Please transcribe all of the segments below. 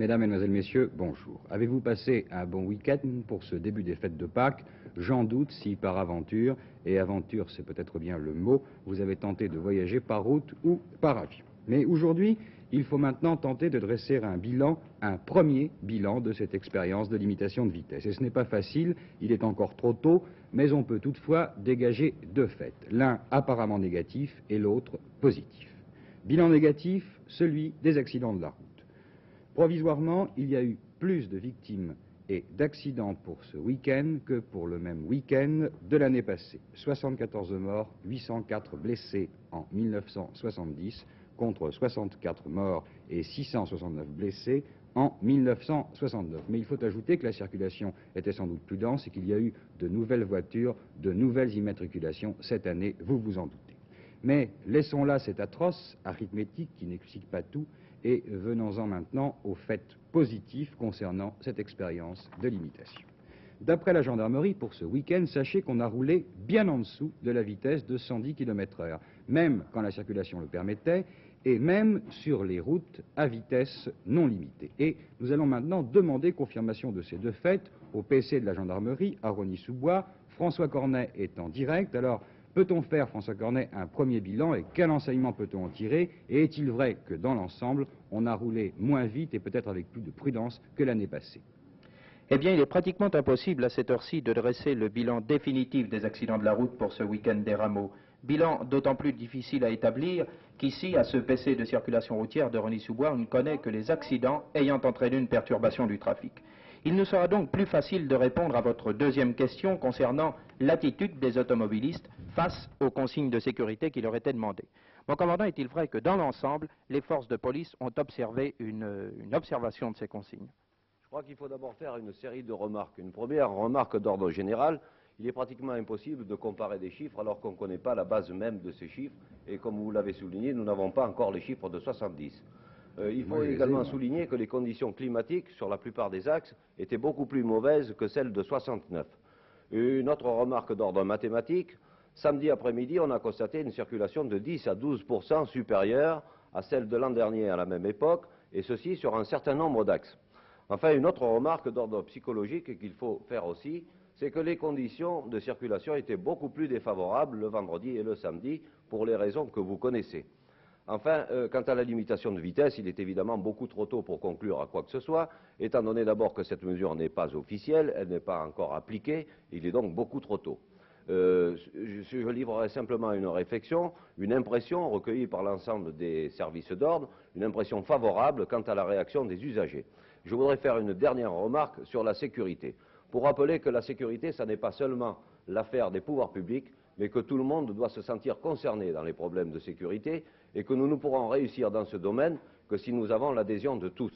Mesdames, Mesdemoiselles, Messieurs, bonjour. Avez-vous passé un bon week-end pour ce début des fêtes de Pâques? J'en doute si par aventure, et aventure c'est peut-être bien le mot, vous avez tenté de voyager par route ou par avion. Mais aujourd'hui, il faut maintenant tenter de dresser un bilan, un premier bilan de cette expérience de limitation de vitesse. Et ce n'est pas facile, il est encore trop tôt, mais on peut toutefois dégager deux faits, l'un apparemment négatif et l'autre positif. Bilan négatif, celui des accidents de la route. Provisoirement, il y a eu plus de victimes et d'accidents pour ce week-end que pour le même week-end de l'année passée. 74 morts, 804 blessés en 1970, contre 64 morts et 669 blessés en 1969. Mais il faut ajouter que la circulation était sans doute plus dense et qu'il y a eu de nouvelles voitures, de nouvelles immatriculations cette année, vous vous en doutez. Mais laissons là cette atroce arithmétique qui n'explique pas tout et venons-en maintenant aux faits positifs concernant cette expérience de limitation. D'après la gendarmerie, pour ce week-end, sachez qu'on a roulé bien en dessous de la vitesse de 110 km/h, même quand la circulation le permettait, et même sur les routes à vitesse non limitée. Et nous allons maintenant demander confirmation de ces deux faits au PC de la gendarmerie, à Rosny-sous-Bois. François Cornet est en direct. Alors, peut-on faire, François Cornet, un premier bilan et quel enseignement peut-on en tirer? Et est-il vrai que, dans l'ensemble, on a roulé moins vite et peut-être avec plus de prudence que l'année passée? Eh bien, il est pratiquement impossible à cette heure-ci de dresser le bilan définitif des accidents de la route pour ce week-end des Rameaux. Bilan d'autant plus difficile à établir qu'ici, à ce PC de circulation routière de Rosny-sous-Bois, on ne connaît que les accidents ayant entraîné une perturbation du trafic. Il nous sera donc plus facile de répondre à votre deuxième question concernant l'attitude des automobilistes face aux consignes de sécurité qui leur étaient demandées. Mon commandant, est-il vrai que dans l'ensemble, les forces de police ont observé une observation de ces consignes? Je crois qu'il faut d'abord faire une série de remarques. Une première remarque d'ordre général, il est pratiquement impossible de comparer des chiffres alors qu'on ne connaît pas la base même de ces chiffres. Et comme vous l'avez souligné, nous n'avons pas encore les chiffres de 70. Il faut également souligner que les conditions climatiques sur la plupart des axes étaient beaucoup plus mauvaises que celles de 69. Une autre remarque d'ordre mathématique, samedi après-midi, on a constaté une circulation de 10 à 12% supérieure à celle de l'an dernier à la même époque, et ceci sur un certain nombre d'axes. Enfin, une autre remarque d'ordre psychologique qu'il faut faire aussi, c'est que les conditions de circulation étaient beaucoup plus défavorables le vendredi et le samedi pour les raisons que vous connaissez. Enfin, quant à la limitation de vitesse, il est évidemment beaucoup trop tôt pour conclure à quoi que ce soit, étant donné d'abord que cette mesure n'est pas officielle, elle n'est pas encore appliquée, il est donc beaucoup trop tôt. Je livrerai simplement une réflexion, une impression recueillie par l'ensemble des services d'ordre, une impression favorable quant à la réaction des usagers. Je voudrais faire une dernière remarque sur la sécurité, pour rappeler que la sécurité, ça n'est pas seulement l'affaire des pouvoirs publics, mais que tout le monde doit se sentir concerné dans les problèmes de sécurité et que nous ne pourrons réussir dans ce domaine que si nous avons l'adhésion de tous.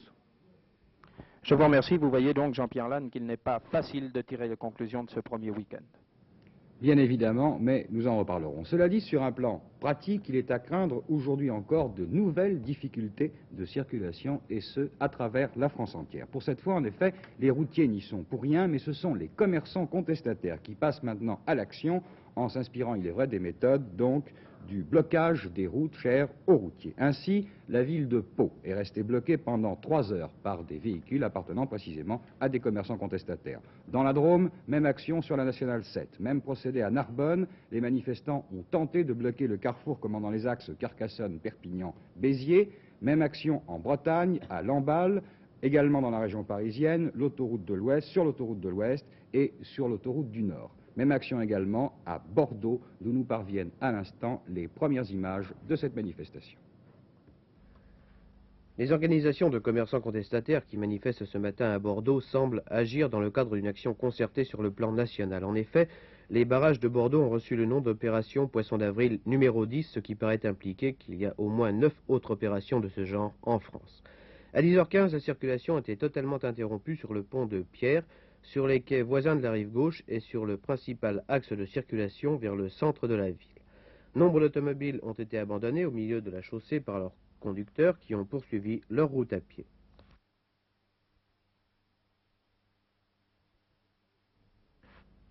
Je vous remercie. Vous voyez donc, Jean-Pierre Lannes, qu'il n'est pas facile de tirer les conclusions de ce premier week-end. Bien évidemment, mais nous en reparlerons. Cela dit, sur un plan pratique, il est à craindre aujourd'hui encore de nouvelles difficultés de circulation, et ce, à travers la France entière. Pour cette fois, en effet, les routiers n'y sont pour rien, mais ce sont les commerçants contestataires qui passent maintenant à l'action en s'inspirant, il est vrai, des méthodes, donc, du blocage des routes chères aux routiers. Ainsi, la ville de Pau est restée bloquée pendant 3 heures par des véhicules appartenant précisément à des commerçants contestataires. Dans la Drôme, même action sur la Nationale 7. Même procédé à Narbonne, les manifestants ont tenté de bloquer le carrefour commandant les axes Carcassonne, Perpignan, Béziers. Même action en Bretagne, à Lamballe, également dans la région parisienne, l'autoroute de l'Ouest, sur l'autoroute de l'Ouest et sur l'autoroute du Nord. Même action également à Bordeaux, d'où nous parviennent à l'instant les premières images de cette manifestation. Les organisations de commerçants contestataires qui manifestent ce matin à Bordeaux semblent agir dans le cadre d'une action concertée sur le plan national. En effet, les barrages de Bordeaux ont reçu le nom d'opération Poisson d'avril numéro 10, ce qui paraît impliquer qu'il y a au moins 9 autres opérations de ce genre en France. À 10h15, la circulation était totalement interrompue sur le pont de Pierre, sur les quais voisins de la rive gauche et sur le principal axe de circulation vers le centre de la ville. Nombre d'automobiles ont été abandonnés au milieu de la chaussée par leurs conducteurs qui ont poursuivi leur route à pied.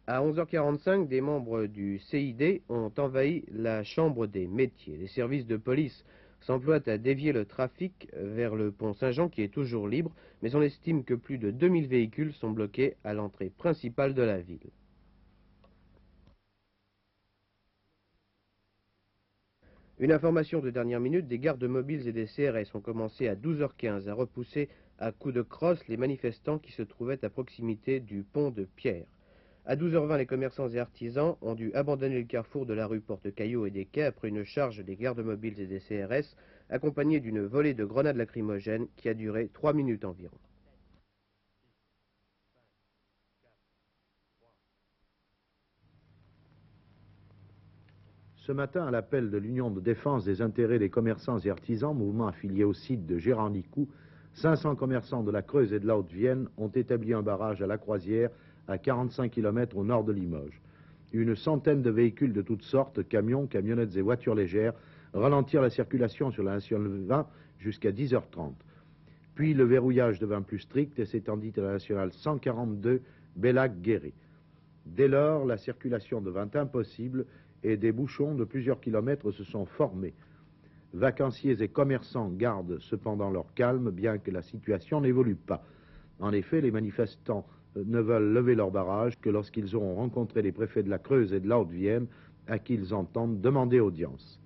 À 11h45, des membres du CID ont envahi la chambre des métiers. Les services de police s'emploient à dévier le trafic vers le pont Saint-Jean qui est toujours libre, mais on estime que plus de 2000 véhicules sont bloqués à l'entrée principale de la ville. Une information de dernière minute, des gardes mobiles et des CRS ont commencé à 12h15 à repousser à coups de crosse les manifestants qui se trouvaient à proximité du pont de Pierre. À 12h20, les commerçants et artisans ont dû abandonner le carrefour de la rue Porte-Caillaux et des quais après une charge des gardes mobiles et des CRS, accompagnée d'une volée de grenades lacrymogènes qui a duré 3 minutes environ. Ce matin, à l'appel de l'Union de défense des intérêts des commerçants et artisans, mouvement affilié au site de Gérardicou, 500 commerçants de la Creuse et de la Haute-Vienne ont établi un barrage à la Croisière, à 45 km au nord de Limoges. Une centaine de véhicules de toutes sortes, camions, camionnettes et voitures légères, ralentirent la circulation sur la nationale 20 jusqu'à 10h30. Puis le verrouillage devint plus strict et s'étendit à la nationale 142, Bellac-Guéret. Dès lors, la circulation devint impossible et des bouchons de plusieurs kilomètres se sont formés. Vacanciers et commerçants gardent cependant leur calme, bien que la situation n'évolue pas. En effet, les manifestants ne veulent lever leur barrage que lorsqu'ils auront rencontré les préfets de la Creuse et de la Haute-Vienne, à qui ils entendent demander audience.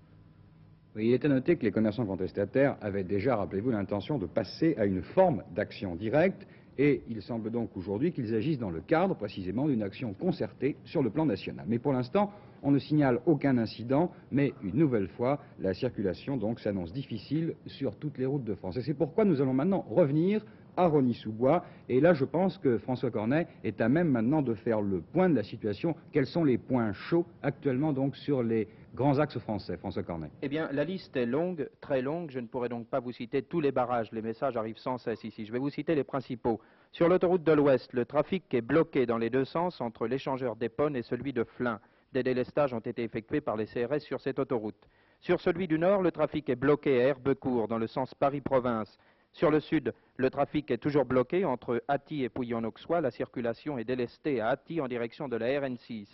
Oui, il est à noter que les commerçants contestataires avaient déjà, rappelez-vous, l'intention de passer à une forme d'action directe, et il semble donc aujourd'hui qu'ils agissent dans le cadre précisément d'une action concertée sur le plan national. Mais pour l'instant, on ne signale aucun incident, mais une nouvelle fois, la circulation donc s'annonce difficile sur toutes les routes de France. Et c'est pourquoi nous allons maintenant revenir à Rosny-sous-Bois. Et là, je pense que François Cornet est à même maintenant de faire le point de la situation. Quels sont les points chauds actuellement donc sur les grands axes français, François Cornet? Eh bien, la liste est longue, très longue. Je ne pourrai donc pas vous citer tous les barrages. Les messages arrivent sans cesse ici. Je vais vous citer les principaux. Sur l'autoroute de l'Ouest, le trafic est bloqué dans les deux sens entre l'échangeur d'Épône et celui de Flins. Des délestages ont été effectués par les CRS sur cette autoroute. Sur celui du Nord, le trafic est bloqué à Herbecourt dans le sens Paris-Province. Sur le Sud, le trafic est toujours bloqué entre Hatty et Pouilly-en-Auxois. La circulation est délestée à Hatty en direction de la RN6.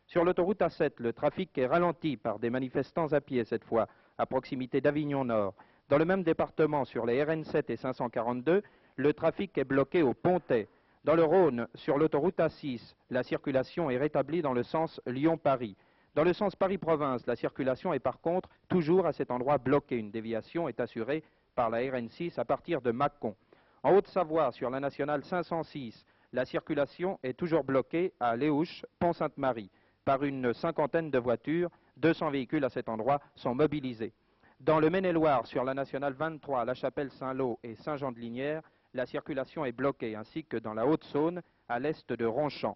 Sur l'autoroute A7, le trafic est ralenti par des manifestants à pied cette fois, à proximité d'Avignon Nord. Dans le même département, sur les RN7 et 542, le trafic est bloqué au Pontet. Dans le Rhône, sur l'autoroute A6, la circulation est rétablie dans le sens Lyon-Paris. Dans le sens Paris-Province, la circulation est par contre toujours à cet endroit bloquée. Une déviation est assurée par la RN6 à partir de Mâcon. En Haute-Savoie, sur la nationale 506, la circulation est toujours bloquée à Léouche, Pont-Sainte-Marie. Par une cinquantaine de voitures, 200 véhicules à cet endroit sont mobilisés. Dans le Maine-et-Loire, sur la nationale 23, La Chapelle-Saint-Lô et Saint-Jean-de-Lignières, la circulation est bloquée, ainsi que dans la Haute-Saône, à l'est de Ronchamp.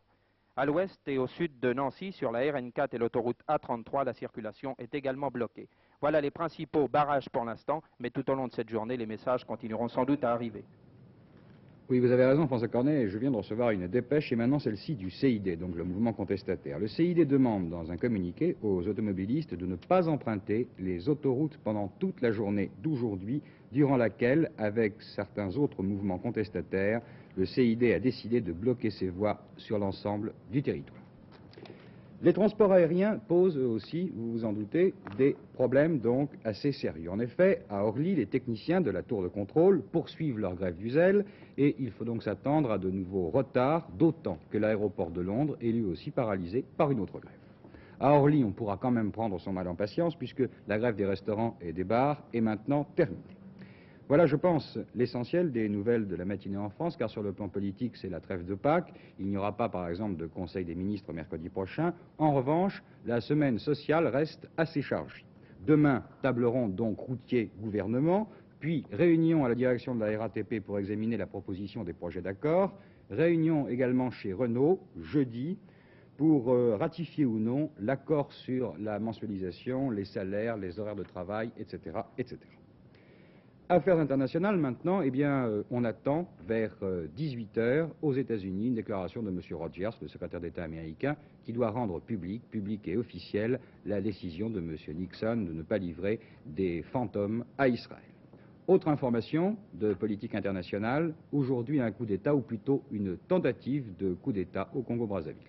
À l'ouest et au sud de Nancy, sur la RN4 et l'autoroute A33, la circulation est également bloquée. Voilà les principaux barrages pour l'instant, mais tout au long de cette journée, les messages continueront sans doute à arriver. Oui, vous avez raison, François Cornet. Je viens de recevoir une dépêche, et maintenant celle-ci du CID, donc le mouvement contestataire. Le CID demande dans un communiqué aux automobilistes de ne pas emprunter les autoroutes pendant toute la journée d'aujourd'hui, durant laquelle, avec certains autres mouvements contestataires, le CID a décidé de bloquer ses voies sur l'ensemble du territoire. Les transports aériens posent eux aussi, vous vous en doutez, des problèmes donc assez sérieux. En effet, à Orly, les techniciens de la tour de contrôle poursuivent leur grève du zèle et il faut donc s'attendre à de nouveaux retards, d'autant que l'aéroport de Londres est lui aussi paralysé par une autre grève. À Orly, on pourra quand même prendre son mal en patience puisque la grève des restaurants et des bars est maintenant terminée. Voilà, je pense, l'essentiel des nouvelles de la matinée en France, car sur le plan politique, c'est la trêve de Pâques. Il n'y aura pas, par exemple, de Conseil des ministres mercredi prochain. En revanche, la semaine sociale reste assez chargée. Demain, table ronde donc routier-gouvernement, puis réunion à la direction de la RATP pour examiner la proposition des projets d'accord, réunion également chez Renault, jeudi, pour ratifier ou non l'accord sur la mensualisation, les salaires, les horaires de travail, etc., etc. Affaires internationales maintenant, eh bien, on attend vers 18h aux États-Unis une déclaration de M. Rogers, le secrétaire d'État américain, qui doit rendre publique et officielle la décision de M. Nixon de ne pas livrer des fantômes à Israël. Autre information de politique internationale, aujourd'hui un coup d'État, ou plutôt une tentative de coup d'État au Congo-Brazzaville.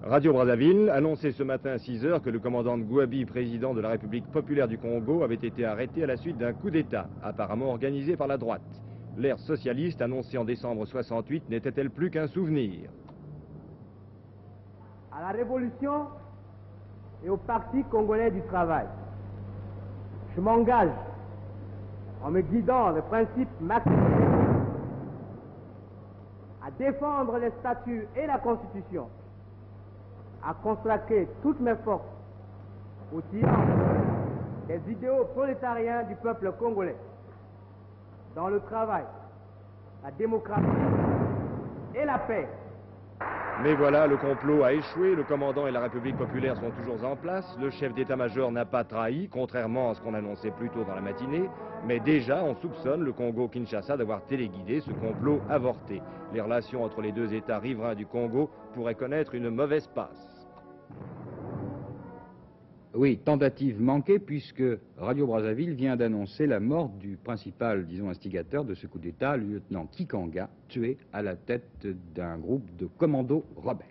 Radio Brazzaville annonçait ce matin à 6 h que le commandant Gouabi, président de la République populaire du Congo, avait été arrêté à la suite d'un coup d'État, apparemment organisé par la droite. L'ère socialiste, annoncée en décembre 68, n'était-elle plus qu'un souvenir? À la Révolution et au Parti congolais du travail, je m'engage, en me guidant le principe marxiste, à défendre les statuts et la Constitution, à consacrer toutes mes forces au triangle des idéaux prolétariens du peuple congolais, dans le travail, la démocratie et la paix. Mais voilà, le complot a échoué, le commandant et la République populaire sont toujours en place, le chef d'état-major n'a pas trahi, contrairement à ce qu'on annonçait plus tôt dans la matinée, mais déjà on soupçonne le Congo-Kinshasa d'avoir téléguidé ce complot avorté. Les relations entre les deux États riverains du Congo pourraient connaître une mauvaise passe. Oui, tentative manquée puisque Radio Brazzaville vient d'annoncer la mort du principal, disons, instigateur de ce coup d'État, le lieutenant Kikanga, tué à la tête d'un groupe de commandos rebelles.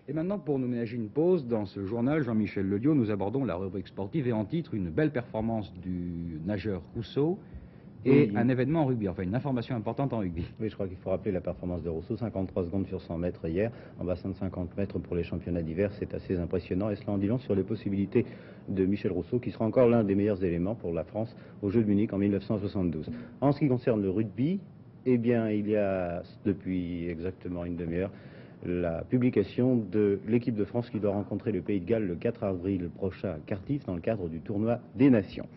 Et maintenant, pour nous ménager une pause, dans ce journal, Jean-Michel Leliot, nous abordons la rubrique sportive et en titre une belle performance du nageur Rousseau et un événement en rugby, enfin une information importante en rugby. Oui, je crois qu'il faut rappeler la performance de Rousseau, 53 secondes sur 100 mètres hier, en bassin de 50 mètres pour les championnats d'hiver, c'est assez impressionnant et cela en dit long sur les possibilités de Michel Rousseau qui sera encore l'un des meilleurs éléments pour la France aux Jeux de Munich en 1972. En ce qui concerne le rugby, eh bien il y a depuis exactement une demi-heure la publication de l'équipe de France qui doit rencontrer le Pays de Galles le 4 avril prochain à Cardiff dans le cadre du tournoi des Nations.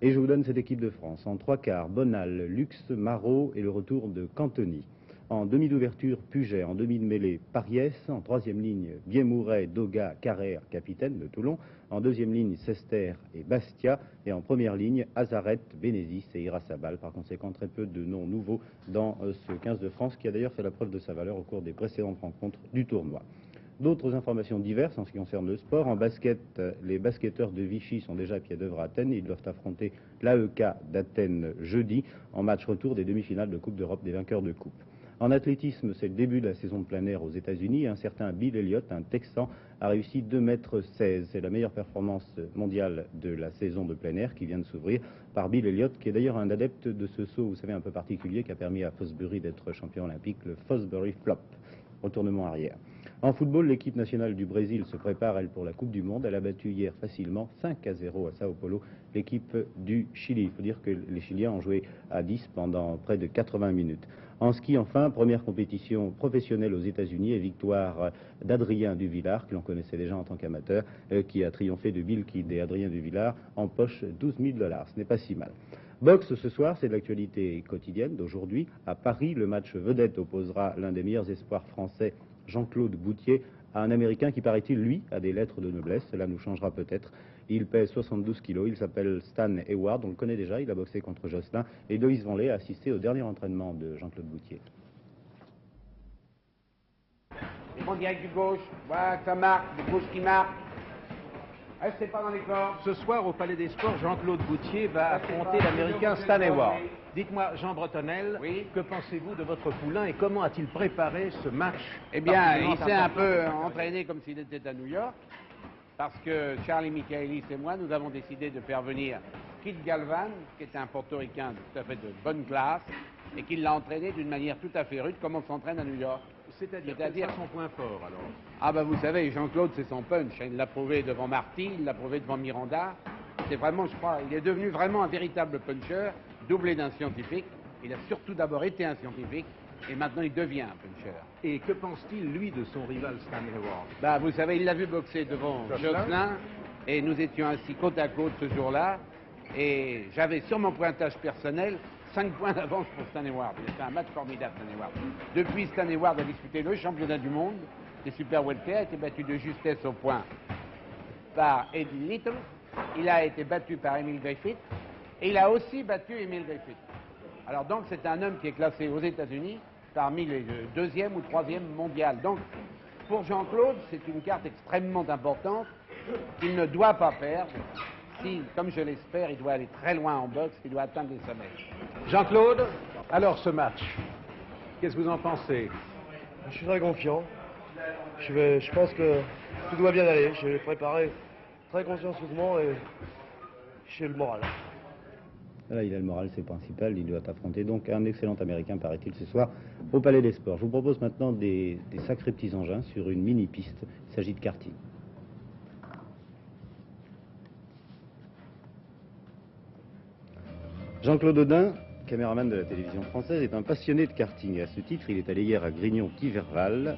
Et je vous donne cette équipe de France. En 3/4, Bonal, Lux, Marot et le retour de Cantoni. En demi d'ouverture, Puget. En demi de mêlée, Pariès. En troisième ligne, Biemouret, Doga, Carrère, capitaine de Toulon. En deuxième ligne, Sester et Bastia. Et en première ligne, Azaret, Bénézis et Irasabal. Par conséquent, très peu de noms nouveaux dans ce 15 de France qui a d'ailleurs fait la preuve de sa valeur au cours des précédentes rencontres du tournoi. D'autres informations diverses en ce qui concerne le sport. En basket, les basketteurs de Vichy sont déjà à pied d'œuvre à Athènes. Ils doivent affronter l'AEK d'Athènes jeudi en match retour des demi-finales de Coupe d'Europe des vainqueurs de Coupe. En athlétisme, c'est le début de la saison de plein air aux États-Unis. Un certain Bill Elliott, un Texan, a réussi 2,16 m. C'est la meilleure performance mondiale de la saison de plein air qui vient de s'ouvrir par Bill Elliott, qui est d'ailleurs un adepte de ce saut, vous savez, un peu particulier qui a permis à Fosbury d'être champion olympique, le Fosbury Flop, retournement arrière. En football, l'équipe nationale du Brésil se prépare, elle, pour la Coupe du Monde. Elle a battu hier facilement 5-0 à Sao Paulo l'équipe du Chili. Il faut dire que les Chiliens ont joué à 10 pendant près de 80 minutes. En ski, enfin, première compétition professionnelle aux États-Unis et victoire d'Adrien Duvillard, que l'on connaissait déjà en tant qu'amateur, qui a triomphé de Bill Kidd. Et Adrien Duvillard empoche 12 000 $. Ce n'est pas si mal. Boxe ce soir, c'est de l'actualité quotidienne d'aujourd'hui. À Paris, le match vedette opposera l'un des meilleurs espoirs français, Jean-Claude Boutier, à un Américain qui, paraît-il, lui, a des lettres de noblesse. Cela nous changera peut-être. Il pèse 72 kilos, il s'appelle Stan Eward, on le connaît déjà, il a boxé contre Jocelyn. Et Loïs Vanley a assisté au dernier entraînement de Jean-Claude Boutier. Les bons direct du gauche, voilà que ça marque, le gauche qui marque. Restez pas dans les corps. Ce soir, au Palais des Sports, Jean-Claude Boutier va affronter l'Américain Stan Eward. Dites-moi, Jean Bretonnel, oui, que pensez-vous de votre poulain et comment a-t-il préparé ce match? Eh bien, il s'est un peu entraîné comme s'il était à New York, parce que Charlie Michaelis et moi, nous avons décidé de faire venir Kid Galvan, qui est un portoricain tout à fait de bonne classe, et qui l'a entraîné d'une manière tout à fait rude, comme on s'entraîne à New York. C'est-à-dire son point fort, alors? Ah ben vous savez, Jean-Claude, c'est son punch. Il l'a prouvé devant Marty, il l'a prouvé devant Miranda. C'est vraiment, je crois, il est devenu vraiment un véritable puncher, doublé d'un scientifique. Il a surtout d'abord été un scientifique, et maintenant il devient un puncher. Et que pense-t-il, lui, de son rival Stan Eward? Bah, vous savez, il l'a vu boxer devant Jocelyn, et nous étions assis côte à côte ce jour-là, et j'avais sur mon pointage personnel 5 points d'avance pour Stan Eward. C'était un match formidable, Stan Eward. Depuis, Stan Eward a disputé le championnat du monde des super welter, a été battu de justesse au point par Eddie Little. Il a été battu par Emil Griffith, et il a aussi battu Emil Griffith. Alors donc, c'est un homme qui est classé aux États-Unis parmi les 2e ou 3e mondial. Donc, pour Jean-Claude, c'est une carte extrêmement importante qu'il ne doit pas perdre. Si, comme je l'espère, il doit aller très loin en boxe, il doit atteindre les sommets. Jean-Claude, alors ce match, qu'est-ce que vous en pensez? Je suis très confiant. Je pense que tout doit bien aller. J'ai préparé très consciencieusement et j'ai le moral. Là, il a le moral, c'est le principal. Il doit affronter donc un excellent Américain, paraît-il, ce soir au Palais des Sports. Je vous propose maintenant des sacrés petits engins sur une mini-piste. Il s'agit de karting. Jean-Claude Audin, caméraman de la télévision française, est un passionné de karting. À ce titre, il est allé hier à Grignon-Tiverval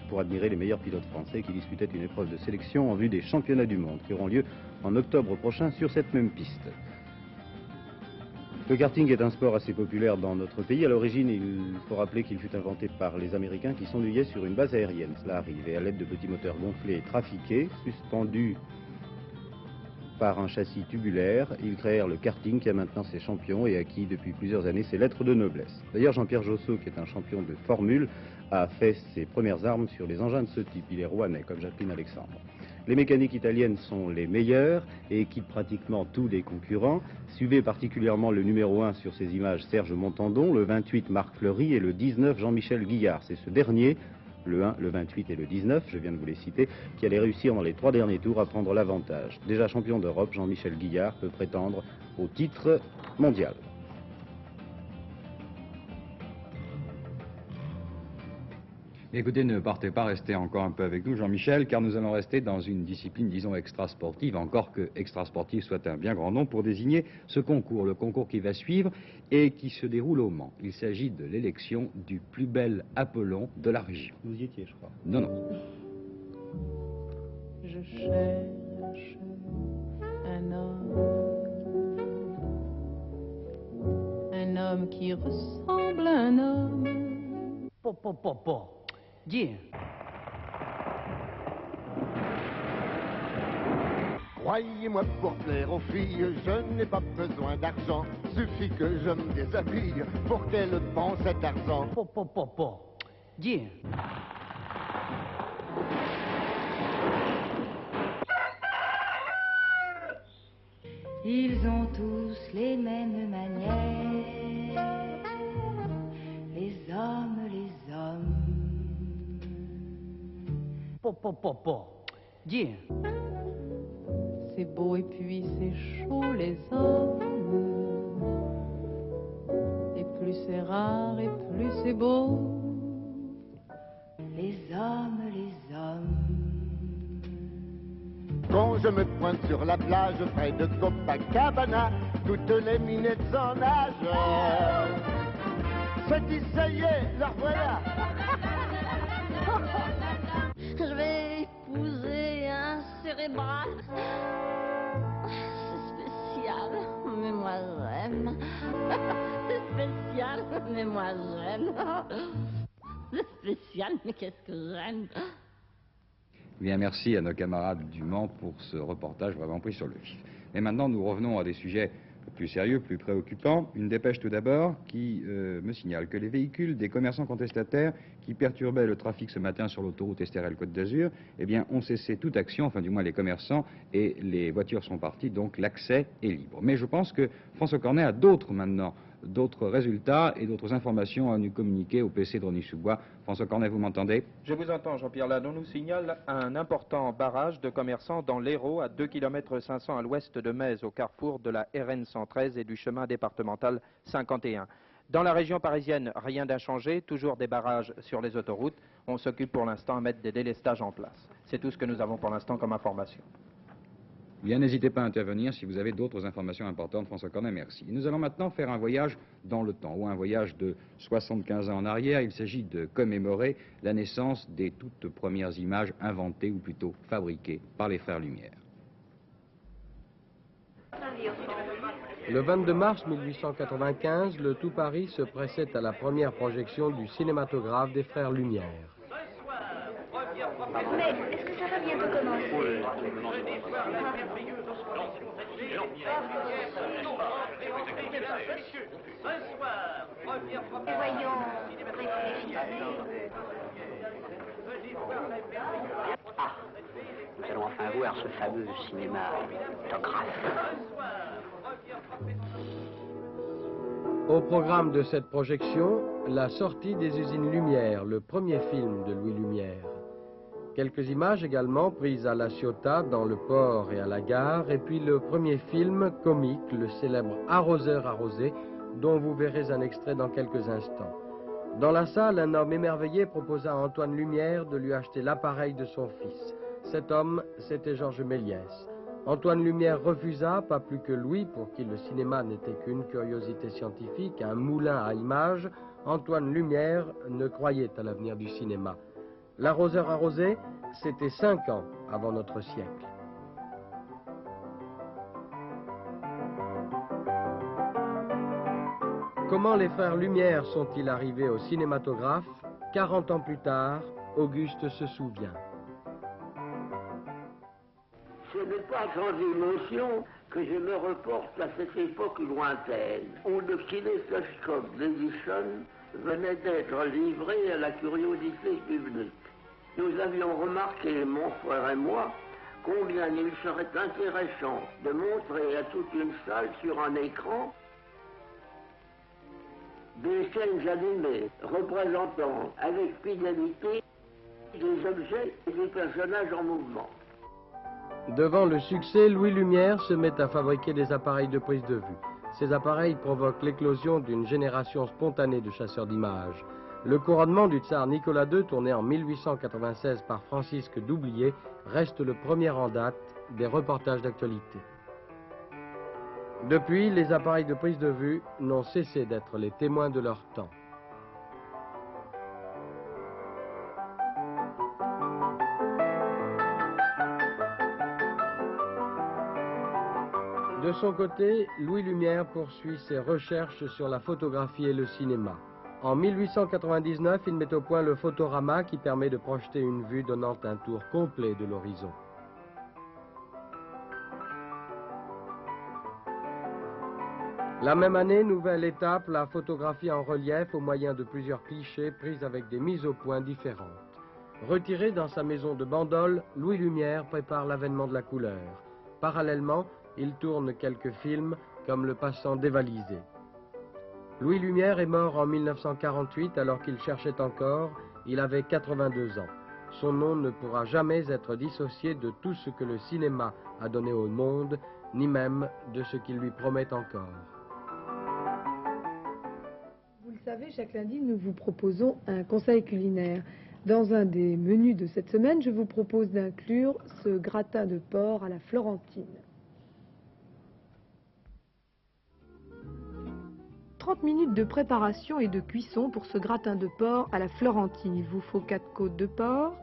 pour admirer les meilleurs pilotes français qui disputaient une épreuve de sélection en vue des championnats du monde qui auront lieu en octobre prochain sur cette même piste. Le karting est un sport assez populaire dans notre pays. À l'origine, il faut rappeler qu'il fut inventé par les Américains qui s'ennuyaient sur une base aérienne. Cela arrive et à l'aide de petits moteurs gonflés et trafiqués, suspendus par un châssis tubulaire, ils créèrent le karting qui a maintenant ses champions et acquis depuis plusieurs années ses lettres de noblesse. D'ailleurs, Jean-Pierre Josso, qui est un champion de formule, a fait ses premières armes sur les engins de ce type. Il est rouennais, comme Jacqueline Alexandre. Les mécaniques italiennes sont les meilleures et équipent pratiquement tous les concurrents. Suivez particulièrement le numéro 1 sur ces images, Serge Montandon, le 28 Marc Fleury et le 19 Jean-Michel Guillard. C'est ce dernier, le 1, le 28 et le 19, je viens de vous les citer, qui allait réussir dans les 3 derniers tours à prendre l'avantage. Déjà champion d'Europe, Jean-Michel Guillard peut prétendre au titre mondial. Écoutez, ne partez pas, restez encore un peu avec nous, Jean-Michel, car nous allons rester dans une discipline, disons, extra-sportive, encore que extra-sportive soit un bien grand nom, pour désigner ce concours, le concours qui va suivre et qui se déroule au Mans. Il s'agit de l'élection du plus bel Apollon de la région. Vous y étiez, je crois. Non, non. Je cherche un homme qui ressemble à un homme. Dis. Croyez-moi, pour plaire aux filles, je n'ai pas besoin d'argent. Suffit que je me déshabille pour qu'elles pensent à Tarzan. Dis. Ils ont tous les mêmes manières, les hommes. Dis. C'est beau et puis c'est chaud les hommes. Et plus c'est rare et plus c'est beau. Les hommes. Quand je me pointe sur la plage près de Copacabana, toutes les minettes en nagent. C'est dit, ça y est, leur voilà. Je vais épouser un cérébral. C'est spécial, mais moi j'aime. C'est spécial, mais moi j'aime. C'est spécial, mais qu'est-ce que j'aime. Bien, merci à nos camarades du Mans pour ce reportage vraiment pris sur le vif. Et maintenant, nous revenons à des sujets plus sérieux, plus préoccupants. Une dépêche tout d'abord qui me signale que les véhicules des commerçants contestataires qui perturbaient le trafic ce matin sur l'autoroute Estérel-Côte d'Azur, eh bien, ont cessé toute action, enfin du moins les commerçants, et les voitures sont parties, donc l'accès est libre. Mais je pense que François Cornet a d'autres résultats et d'autres informations à nous communiquer au PC de Rony-sous-Bois. François Cornet, vous m'entendez? Je vous entends, Jean-Pierre Lannes. On nous signale un important barrage de commerçants dans l'Hérault, à 2,5 km à l'ouest de Metz, au carrefour de la RN 113 et du chemin départemental 51. Dans la région parisienne, rien d'inchangé, toujours des barrages sur les autoroutes. On s'occupe pour l'instant à mettre des délestages en place. C'est tout ce que nous avons pour l'instant comme information. Bien, n'hésitez pas à intervenir si vous avez d'autres informations importantes, François Cornet, merci. Nous allons maintenant faire un voyage dans le temps, ou un voyage de 75 ans en arrière. Il s'agit de commémorer la naissance des toutes premières images inventées, ou plutôt fabriquées, par les frères Lumière. Le 22 mars 1895, le tout Paris se pressait à la première projection du cinématographe des frères Lumière. Mais est-ce que ça va bientôt commencer? Voyons, Ah, nous allons enfin voir ce fameux cinématographe. Au programme de cette projection, la sortie des usines Lumière, le premier film de Louis Lumière. Quelques images également prises à La Ciotat, dans le port et à la gare, et puis le premier film comique, le célèbre Arroseur arrosé, dont vous verrez un extrait dans quelques instants. Dans la salle, un homme émerveillé proposa à Antoine Lumière de lui acheter l'appareil de son fils. Cet homme, c'était Georges Méliès. Antoine Lumière refusa, pas plus que Louis, pour qui le cinéma n'était qu'une curiosité scientifique, un moulin à images. Antoine Lumière ne croyait à l'avenir du cinéma. L'arroseur arrosé, c'était 5 ans avant notre siècle. Comment les frères Lumière sont-ils arrivés au cinématographe? 40 ans plus tard, Auguste se souvient. Ce n'est pas sans émotion que je me reporte à cette époque lointaine, où le kinésoscope d'Edison venait d'être livré à la curiosité publique. Nous avions remarqué, mon frère et moi, combien il serait intéressant de montrer à toute une salle sur un écran des scènes animées représentant avec fidélité des objets et des personnages en mouvement. Devant le succès, Louis Lumière se met à fabriquer des appareils de prise de vue. Ces appareils provoquent l'éclosion d'une génération spontanée de chasseurs d'images. Le couronnement du tsar Nicolas II, tourné en 1896 par Francisque Doublié, reste le premier en date des reportages d'actualité. Depuis, les appareils de prise de vue n'ont cessé d'être les témoins de leur temps. De son côté, Louis Lumière poursuit ses recherches sur la photographie et le cinéma. En 1899, il met au point le photorama qui permet de projeter une vue donnant un tour complet de l'horizon. La même année, nouvelle étape, la photographie en relief au moyen de plusieurs clichés prises avec des mises au point différentes. Retiré dans sa maison de Bandol, Louis Lumière prépare l'avènement de la couleur. Parallèlement, il tourne quelques films comme Le Passant dévalisé. Louis Lumière est mort en 1948 alors qu'il cherchait encore. Il avait 82 ans. Son nom ne pourra jamais être dissocié de tout ce que le cinéma a donné au monde, ni même de ce qu'il lui promet encore. Vous le savez, chaque lundi, nous vous proposons un conseil culinaire. Dans un des menus de cette semaine, je vous propose d'inclure ce gratin de porc à la florentine. 30 minutes de préparation et de cuisson pour ce gratin de porc à la florentine. Il vous faut 4 côtes de porc,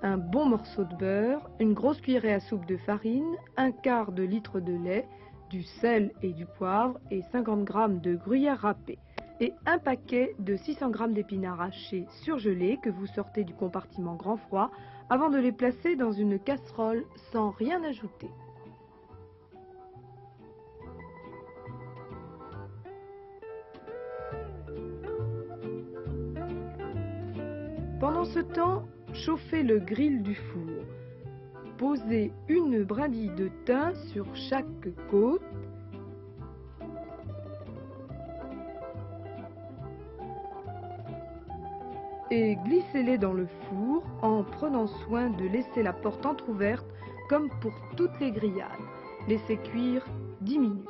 un bon morceau de beurre, une grosse cuillerée à soupe de farine, un quart de litre de lait, du sel et du poivre et 50 g de gruyère râpée. Et un paquet de 600 g d'épinards hachés surgelés que vous sortez du compartiment grand froid avant de les placer dans une casserole sans rien ajouter. Pendant ce temps, chauffez le grill du four. Posez une brindille de thym sur chaque côte. Et glissez-les dans le four en prenant soin de laisser la porte entrouverte comme pour toutes les grillades. Laissez cuire 10 minutes.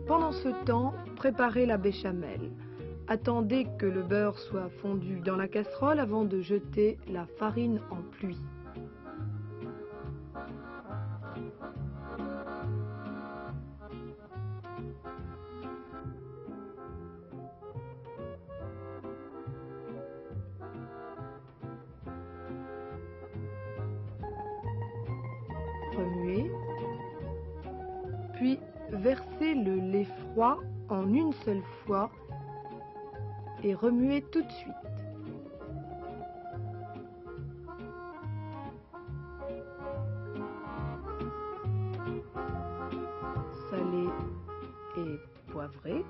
Pendant ce temps, préparez la béchamel. Attendez que le beurre soit fondu dans la casserole avant de jeter la farine en pluie. Remuez, puis versez le lait froid en une seule fois et remuez tout de suite. Salé et poivré.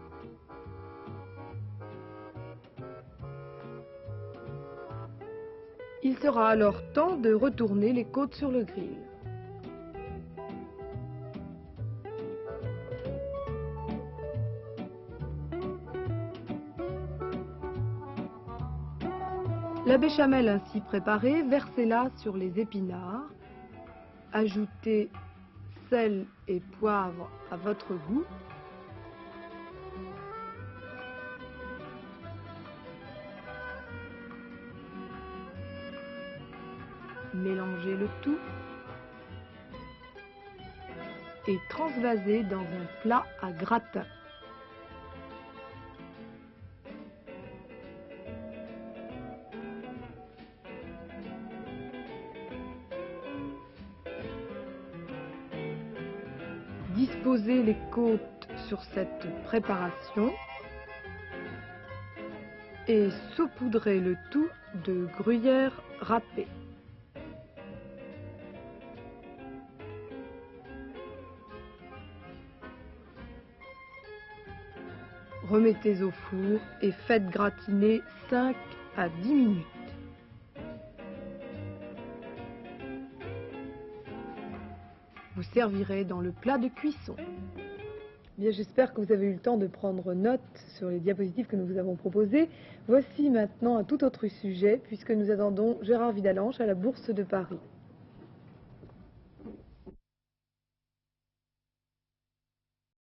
Il sera alors temps de retourner les côtes sur le grill. La béchamel ainsi préparée, versez-la sur les épinards. Ajoutez sel et poivre à votre goût. Mélangez le tout et transvasez dans un plat à gratin. Disposez les côtes sur cette préparation et saupoudrez le tout de gruyère râpée. Remettez au four et faites gratiner 5 à 10 minutes. Vous servirez dans le plat de cuisson. Bien, j'espère que vous avez eu le temps de prendre note sur les diapositives que nous vous avons proposées. Voici maintenant un tout autre sujet, puisque nous attendons Gérard Vidalanche à la Bourse de Paris.